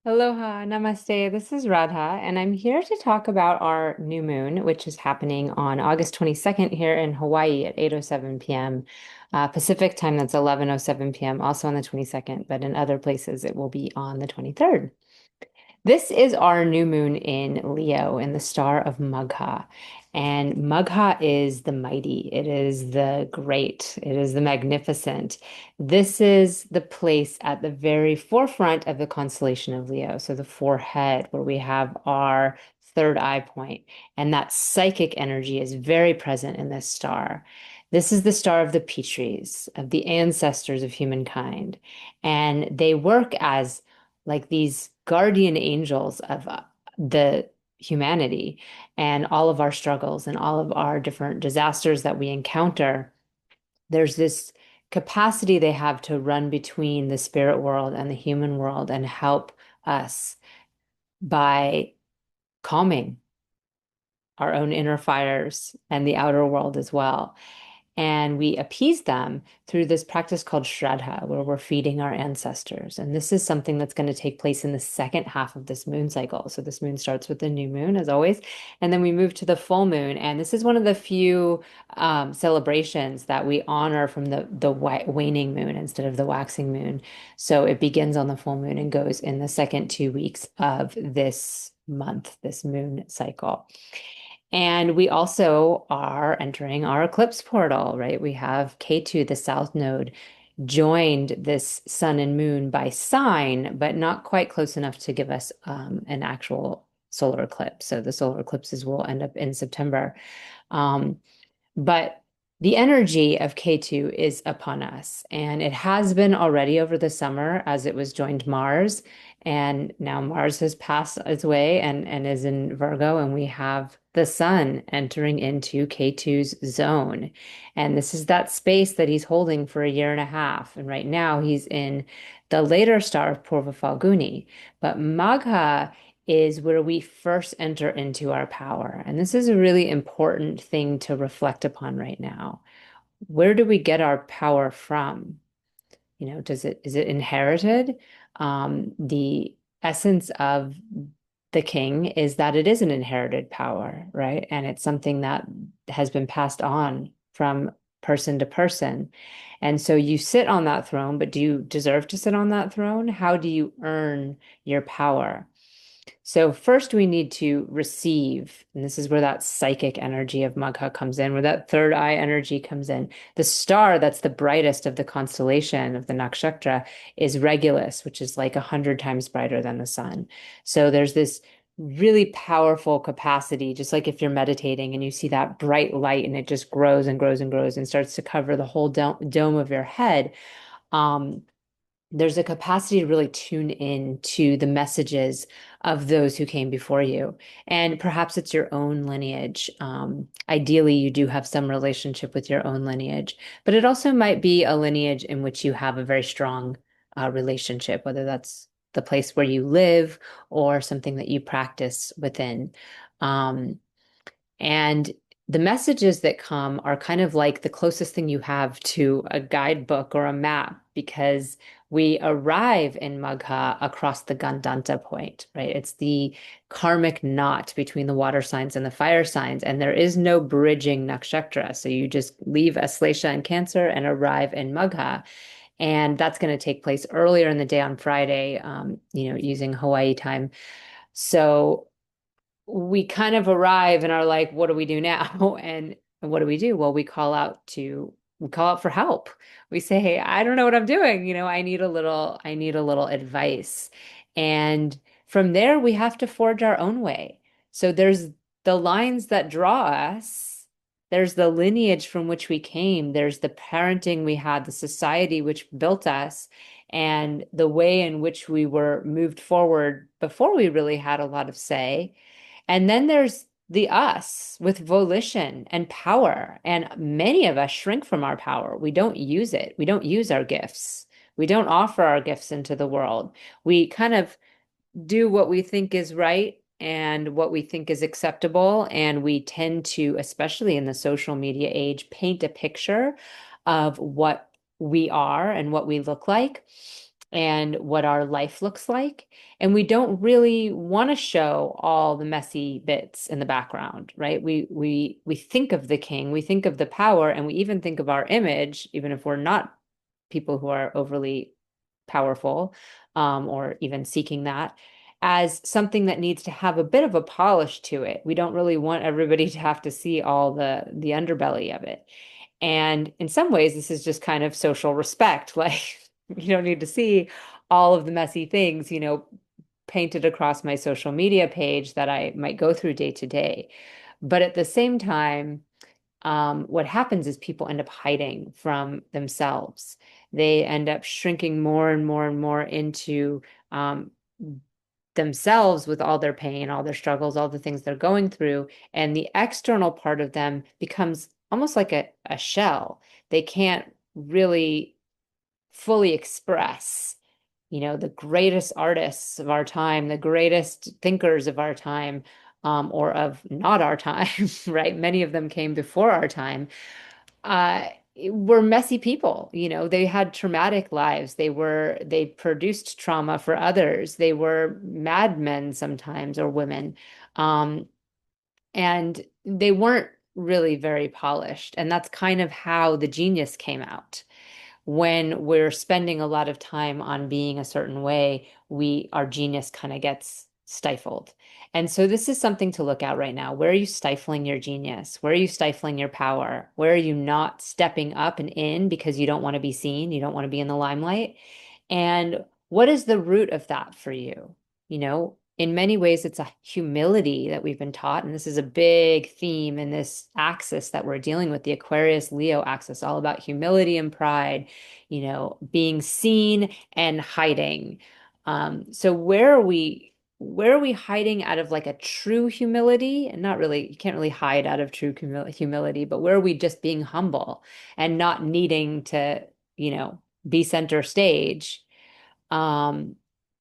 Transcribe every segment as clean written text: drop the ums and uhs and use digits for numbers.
Aloha, namaste. This is Radha, and I'm here to talk about our new moon, which is happening on August 22nd here in Hawaii at 8:07 p.m. Pacific time. That's 11:07 p.m. also on the 22nd, but in other places it will be on the 23rd. This is our new moon in Leo in the star of Magha. And Magha is the mighty, it is the great, it is the magnificent. This is the place at the very forefront of the constellation of Leo. So the forehead, where we have our third eye point. And that psychic energy is very present in this star. This is the star of the Petries, of the ancestors of humankind. And they work as like these guardian angels of the humanity and all of our struggles and all of our different disasters that we encounter. There's this capacity they have to run between the spirit world and the human world and help us by calming our own inner fires and the outer world as well. And we appease them through this practice called Shraddha, where we're feeding our ancestors. And this is something that's going to take place in the second half of this moon cycle. So this moon starts with the new moon, as always, and then we move to the full moon. And this is one of the few celebrations that we honor from the waning moon instead of the waxing moon. So it begins on the full moon and goes in the second 2 weeks of this month, this moon cycle. And we also are entering our eclipse portal, right? We have Ketu, the south node, joined this sun and moon by sign, but not quite close enough to give us an actual solar eclipse. So the solar eclipses will end up in September. Um, but the energy of Ketu is upon us, and it has been already over the summer as it was joined Mars. And now Mars has passed its way and is in Virgo, and we have the sun entering into Ketu's zone. And this is that space that he's holding for a year and a half. And right now he's in the later star of Purva Falguni. But Magha is where we first enter into our power. And this is a really important thing to reflect upon right now. Where do we get our power from? Is it inherited? The essence of the king is that it is an inherited power, right? And it's something that has been passed on from person to person. And so you sit on that throne, but do you deserve to sit on that throne? How do you earn your power? So first we need to receive, and this is where that psychic energy of Magha comes in, where that third eye energy comes in. The star that's the brightest of the constellation of the nakshatra is Regulus, which is like 100 times brighter than the sun. So there's this really powerful capacity, just like if you're meditating and you see that bright light and it just grows and grows and grows and starts to cover the whole dome of your head. Um, there's a capacity to really tune in to the messages of those who came before you. And perhaps it's your own lineage. Ideally, you do have some relationship with your own lineage, but it also might be a lineage in which you have a very strong relationship, whether that's the place where you live or something that you practice within. Um, and the messages that come are kind of like the closest thing you have to a guidebook or a map because we arrive in Magha across the Gandanta point, right? It's the karmic knot between the water signs and the fire signs, and there is no bridging nakshatra. So you just leave Aslesha and Cancer and arrive in Magha. And that's going to take place earlier in the day on Friday, using Hawaii time. So we kind of arrive and are like, what do we do now? And what do we do? Well, we call out for help. We say, hey, I don't know what I'm doing. I need a little advice. And from there, we have to forge our own way. So there's the lines that draw us. There's the lineage from which we came. There's the parenting we had, the society which built us, and the way in which we were moved forward before we really had a lot of say. And then there's the us with volition and power. And many of us shrink from our power. We don't use it. We don't use our gifts. We don't offer our gifts into the world. We kind of do what we think is right and what we think is acceptable. And we tend to, especially in the social media age, paint a picture of what we are and what we look like. and what our life looks like. And we don't really want to show all the messy bits in the background, right? We think of the king, we think of the power, and we even think of our image, even if we're not people who are overly powerful, or even seeking that, as something that needs to have a bit of a polish to it. We don't really want everybody to have to see all the underbelly of it. And in some ways, this is just kind of social respect. Like, you don't need to see all of the messy things, painted across my social media page that I might go through day to day. But at the same time, what happens is people end up hiding from themselves. They end up shrinking more and more and more into um, themselves with all their pain, all their struggles, all the things they're going through. And the external part of them becomes almost like a shell. They can't really fully express, the greatest artists of our time, the greatest thinkers of our time, or of not our time, right? Many of them came before our time. Uh, were messy people, they had traumatic lives. They produced trauma for others. They were madmen sometimes, or women. Um, and they weren't really very polished. And that's kind of how the genius came out. When we're spending a lot of time on being a certain way, our genius kind of gets stifled. And so this is something to look at right now. Where are you stifling your genius? Where are you stifling your power? Where are you not stepping up and in because you don't want to be seen? You don't want to be in the limelight? And what is the root of that for you? In many ways, it's a humility that we've been taught. And this is a big theme in this axis that we're dealing with, the Aquarius Leo axis, all about humility and pride, being seen and hiding. So where are we hiding out of like a true humility? And not really, you can't really hide out of true humility, but where are we just being humble and not needing to, be center stage? Um,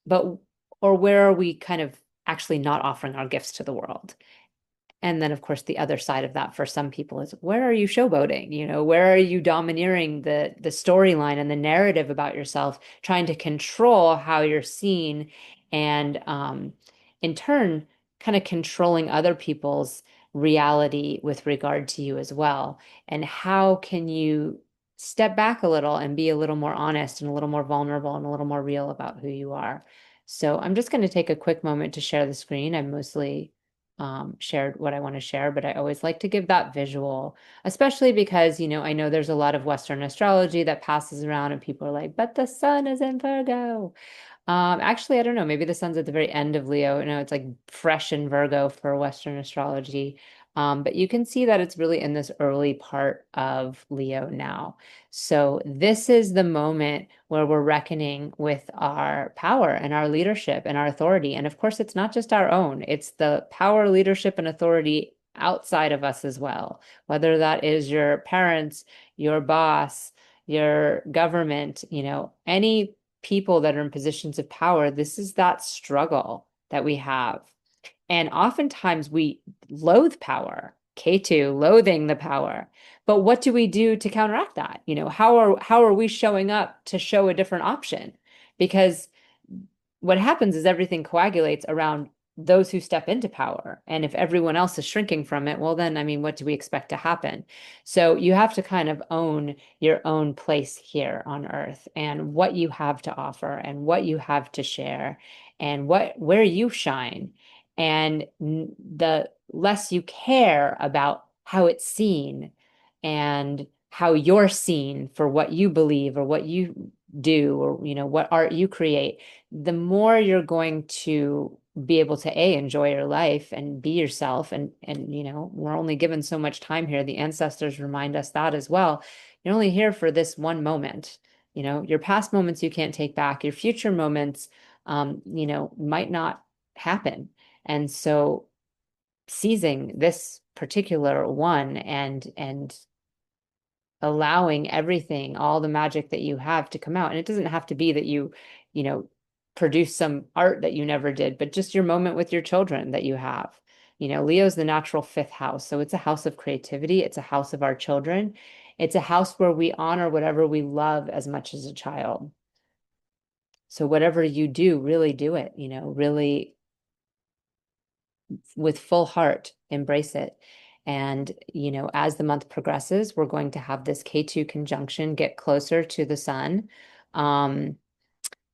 but or where are we kind of actually not offering our gifts to the world? And then, of course, the other side of that for some people is, where are you showboating? Where are you domineering the storyline and the narrative about yourself, trying to control how you're seen, and in turn, kind of controlling other people's reality with regard to you as well? And how can you step back a little and be a little more honest and a little more vulnerable and a little more real about who you are? So I'm just going to take a quick moment to share the screen. I mostly shared what I want to share, but I always like to give that visual, especially because, I know there's a lot of Western astrology that passes around and people are like, but the sun is in Virgo. Actually, I don't know. Maybe the sun's at the very end of Leo. It's like fresh in Virgo for Western astrology. But you can see that it's really in this early part of Leo now. So this is the moment where we're reckoning with our power and our leadership and our authority. And of course, it's not just our own, it's the power, leadership, and authority outside of us as well, whether that is your parents, your boss, your government, any people that are in positions of power. This is that struggle that we have. And oftentimes we loathe power, Ketu, loathing the power. But what do we do to counteract that? How are we showing up to show a different option? Because what happens is everything coagulates around those who step into power. And if everyone else is shrinking from it, well, then, I mean, what do we expect to happen? So you have to kind of own your own place here on earth and what you have to offer and what you have to share and where you shine. And the less you care about how it's seen and how you're seen for what you believe or what you do, or what art you create, the more you're going to be able to enjoy your life and be yourself. And we're only given so much time here. The ancestors remind us that as well. You're only here for this one moment. Your past moments you can't take back. Your future moments might not happen. And so seizing this particular one and allowing everything, all the magic that you have to come out. And it doesn't have to be that you know, produce some art that you never did, but just your moment with your children that you have. Leo's the natural fifth house. So it's a house of creativity. It's a house of our children. It's a house where we honor whatever we love as much as a child. So whatever you do, really do it, really with full heart, embrace it. And, as the month progresses, we're going to have this K2 conjunction get closer to the sun. Um,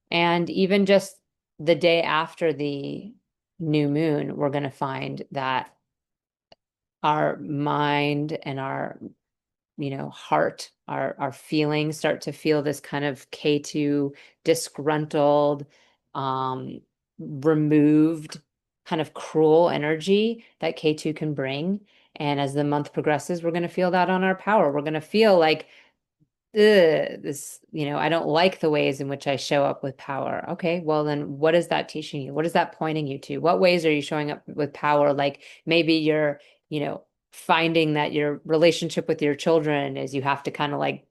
and even just the day after the new moon, we're going to find that our mind and our heart, our feelings start to feel this kind of K2 disgruntled, removed, kind of cruel energy that K2 can bring. And as the month progresses, we're going to feel that on our power. We're going to feel like, this, I don't like the ways in which I show up with power. Okay, well, then what is that teaching you? What is that pointing you to? What ways are you showing up with power? Like maybe you're, finding that your relationship with your children is you have to kind of like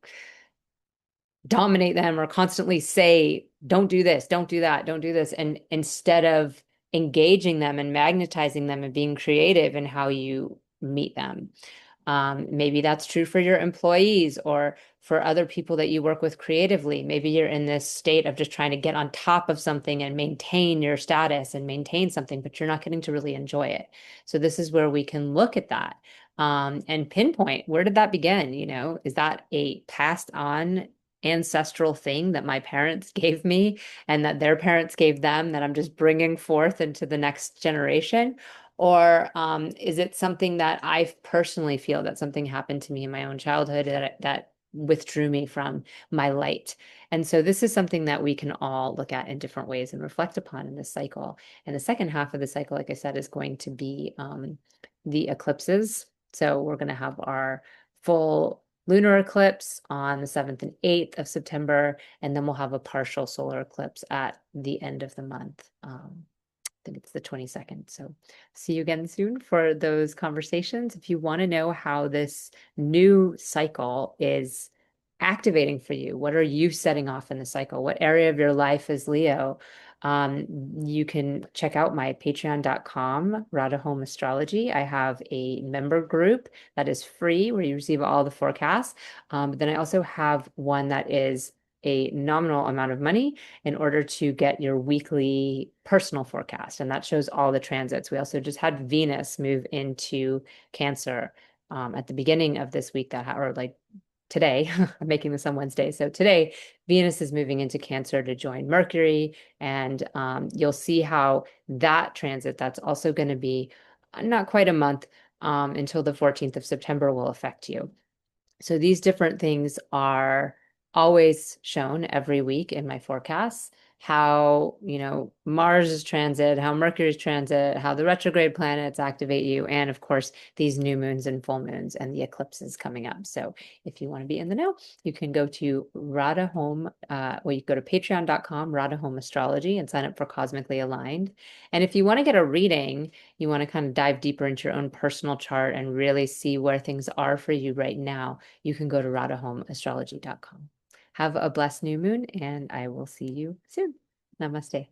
dominate them or constantly say, don't do this, don't do that, don't do this. And instead of engaging them and magnetizing them and being creative in how you meet them. Maybe that's true for your employees or for other people that you work with creatively. Maybe you're in this state of just trying to get on top of something and maintain your status and maintain something, but you're not getting to really enjoy it. So this is where we can look at that, and pinpoint, where did that begin? Is that a passed on ancestral thing that my parents gave me and that their parents gave them that I'm just bringing forth into the next generation? Or is it something that I personally feel that something happened to me in my own childhood that withdrew me from my light? And so this is something that we can all look at in different ways and reflect upon in this cycle. And the second half of the cycle, like I said, is going to be the eclipses. So we're going to have our full lunar eclipse on the 7th and 8th of September, and then we'll have a partial solar eclipse at the end of the month. I think it's the 22nd. So see you again soon for those conversations. If you want to know how this new cycle is activating for you, what are you setting off in the cycle? What area of your life is Leo? You can check out my patreon.com, Radha Home Astrology. I have a member group that is free where you receive all the forecasts. But then I also have one that is a nominal amount of money in order to get your weekly personal forecast. And that shows all the transits. We also just had Venus move into Cancer at the beginning of this week or like today. I'm making this on Wednesday. So today, Venus is moving into Cancer to join Mercury. And you'll see how that transit, that's also going to be not quite a month until the 14th of September, will affect you. So these different things are always shown every week in my forecasts. How, Mars is transit, how Mercury's transit, how the retrograde planets activate you, and of course, these new moons and full moons and the eclipses coming up. So if you want to be in the know, you can go to Radha Home, or you go to patreon.com, Radha Home Astrology, and sign up for Cosmically Aligned. And if you want to get a reading, you want to kind of dive deeper into your own personal chart and really see where things are for you right now, you can go to radhahomeastrology.com. Have a blessed new moon, and I will see you soon. Namaste.